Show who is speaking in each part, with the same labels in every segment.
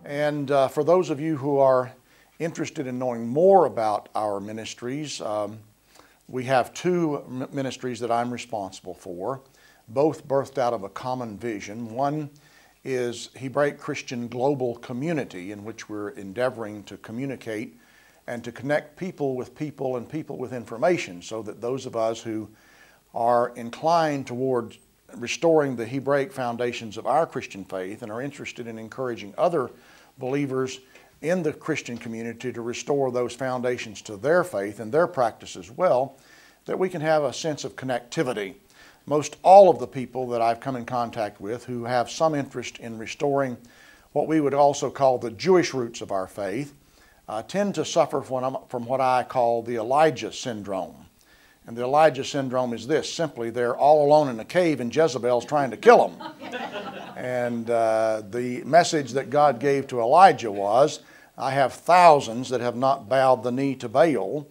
Speaker 1: And for those of you who are interested in knowing more about our ministries, we have two ministries that I'm responsible for, both birthed out of a common vision. One is Hebraic Christian Global Community, in which we're endeavoring to communicate and to connect people with people and people with information, so that those of us who are inclined toward restoring the Hebraic foundations of our Christian faith and are interested in encouraging other believers in the Christian community to restore those foundations to their faith and their practice as well, that we can have a sense of connectivity. Most all of the people that I've come in contact with who have some interest in restoring what we would also call the Jewish roots of our faith tend to suffer from what I call the Elijah syndrome. And the Elijah syndrome is this: simply they're all alone in a cave and Jezebel's trying to kill them. And the message that God gave to Elijah was, I have thousands that have not bowed the knee to Baal.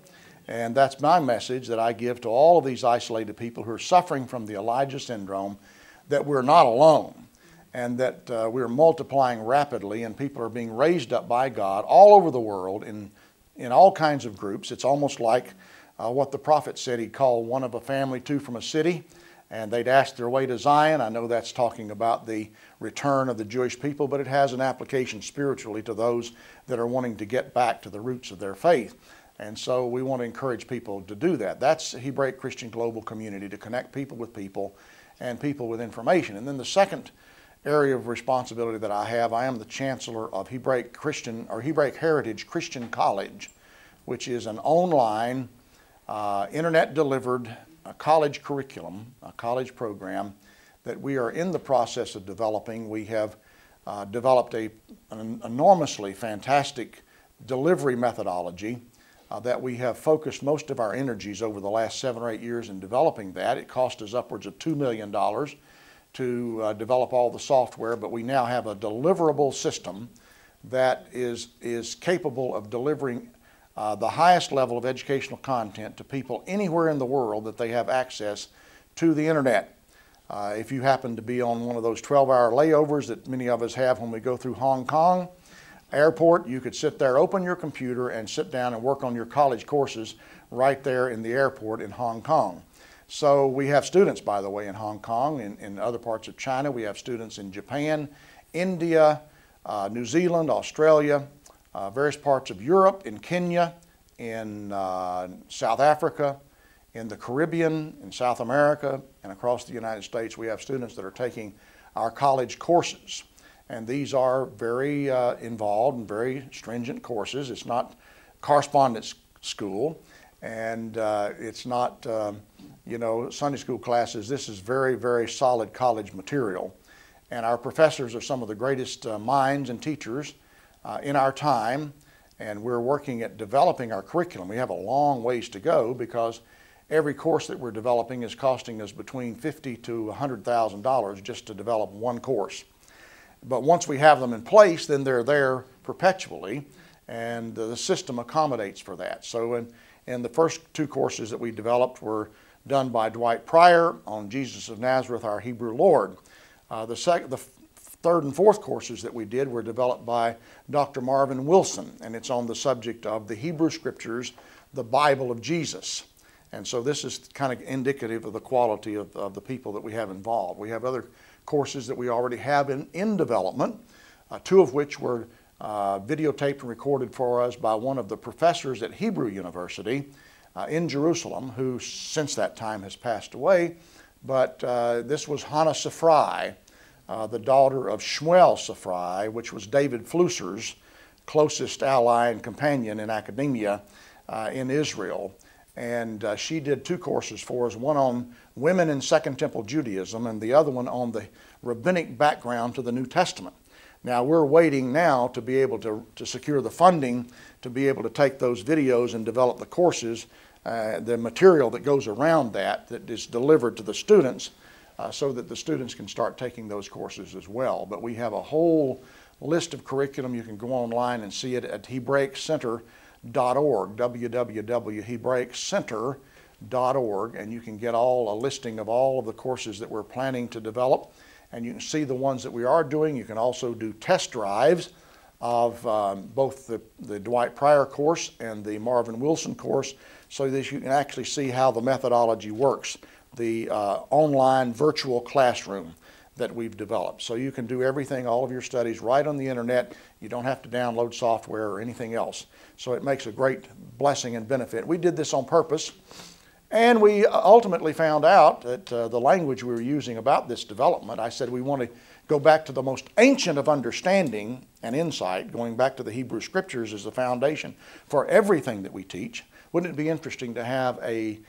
Speaker 1: And that's my message that I give to all of these isolated people who are suffering from the Elijah syndrome, that we're not alone, and that we're multiplying rapidly, and people are being raised up by God all over the world in all kinds of groups. It's almost like what the prophet said he'd call one of a family, two from a city, and they'd ask their way to Zion. I know that's talking about the return of the Jewish people, but it has an application spiritually to those that are wanting to get back to the roots of their faith. And so we want to encourage people to do that. That's Hebraic Christian Global Community, to connect people with people and people with information. And then the second area of responsibility that I am the Chancellor of Hebraic Christian or Hebraic Heritage Christian College, which is an online, internet-delivered college curriculum, a college program that we are in the process of developing. We have developed an enormously fantastic delivery methodology that we have focused most of our energies over the last 7 or 8 years in developing that. It cost us upwards of $2 million to develop all the software, but we now have a deliverable system that is capable of delivering the highest level of educational content to people anywhere in the world that they have access to the internet. If you happen to be on one of those 12-hour layovers that many of us have when we go through Hong Kong airport, you could sit there, open your computer, and sit down and work on your college courses right there in the airport in Hong Kong. So we have students, by the way, in Hong Kong, in other parts of China. We have students in Japan, India, New Zealand, Australia, various parts of Europe, in Kenya, in South Africa, in the Caribbean, in South America, and across the United States. We have students that are taking our college courses. And these are very involved and very stringent courses. It's not correspondence school, and it's not, Sunday school classes. This is very, very solid college material. And our professors are some of the greatest minds and teachers in our time, and we're working at developing our curriculum. We have a long ways to go, because every course that we're developing is costing us between $50,000 to $100,000 just to develop one course. But once we have them in place, then they're there perpetually, and the system accommodates for that. So in the first two courses that we developed were done by Dwight Pryor on Jesus of Nazareth, our Hebrew Lord. The third and fourth courses that we did were developed by Dr. Marvin Wilson, and it's on the subject of the Hebrew Scriptures, the Bible of Jesus. And so this is kind of indicative of the quality of the people that we have involved. We have other courses that we already have in development, two of which were videotaped and recorded for us by one of the professors at Hebrew University in Jerusalem, who since that time has passed away. But this was Hannah Safrai, the daughter of Shmuel Safrai, which was David Flusser's closest ally and companion in academia in Israel. And she did two courses for us, one on women in Second Temple Judaism and the other one on the rabbinic background to the New Testament. Now we're waiting now to be able to secure the funding to be able to take those videos and develop the courses, the material that goes around that is delivered to the students so that the students can start taking those courses as well. But we have a whole list of curriculum. You can go online and see it at HebraicCenter.org, www.hebraiccenter.org, and you can get a listing of all of the courses that we're planning to develop, and you can see the ones that we are doing. You can also do test drives of both the Dwight Pryor course and the Marvin Wilson course, so that you can actually see how the methodology works, the online virtual classroom that we've developed. So you can do everything, all of your studies, right on the internet. You don't have to download software or anything else. So it makes a great blessing and benefit. We did this on purpose, and we ultimately found out that the language we were using about this development, I said we want to go back to the most ancient of understanding and insight, going back to the Hebrew Scriptures as the foundation for everything that we teach. Wouldn't it be interesting to have a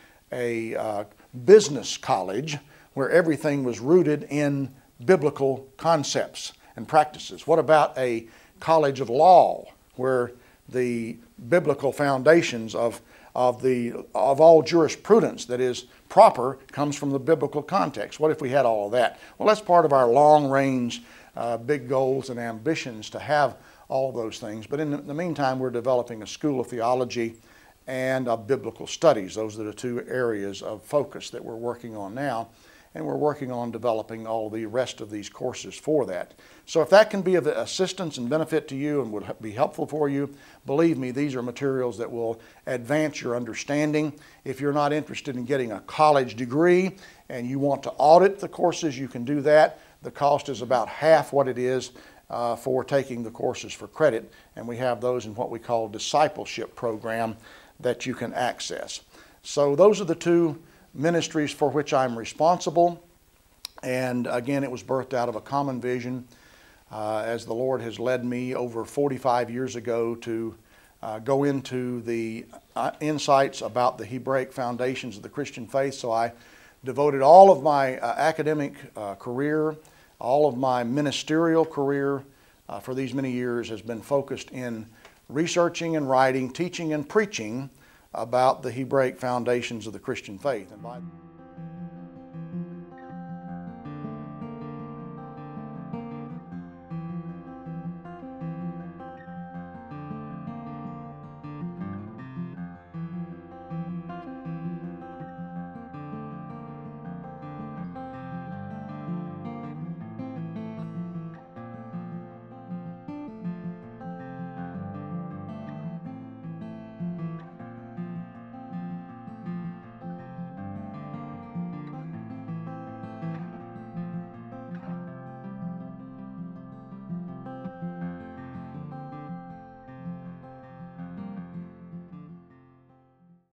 Speaker 1: business college where everything was rooted in biblical concepts and practices? What about a college of law where the biblical foundations of all jurisprudence that is proper comes from the biblical context? What if we had all of that? Well, that's part of our long-range big goals and ambitions, to have all those things. But in the meantime, we're developing a school of theology and of biblical studies. Those are the two areas of focus that we're working on now. And we're working on developing all the rest of these courses for that. So if that can be of assistance and benefit to you and would be helpful for you, believe me, these are materials that will advance your understanding. If you're not interested in getting a college degree and you want to audit the courses, you can do that. The cost is about half what it is for taking the courses for credit, and we have those in what we call discipleship program that you can access. So those are the two ministries for which I'm responsible, and again, it was birthed out of a common vision as the Lord has led me over 45 years ago to go into the insights about the Hebraic foundations of the Christian faith. So I devoted all of my academic career, all of my ministerial career for these many years has been focused in researching and writing, teaching and preaching about the Hebraic foundations of the Christian faith. And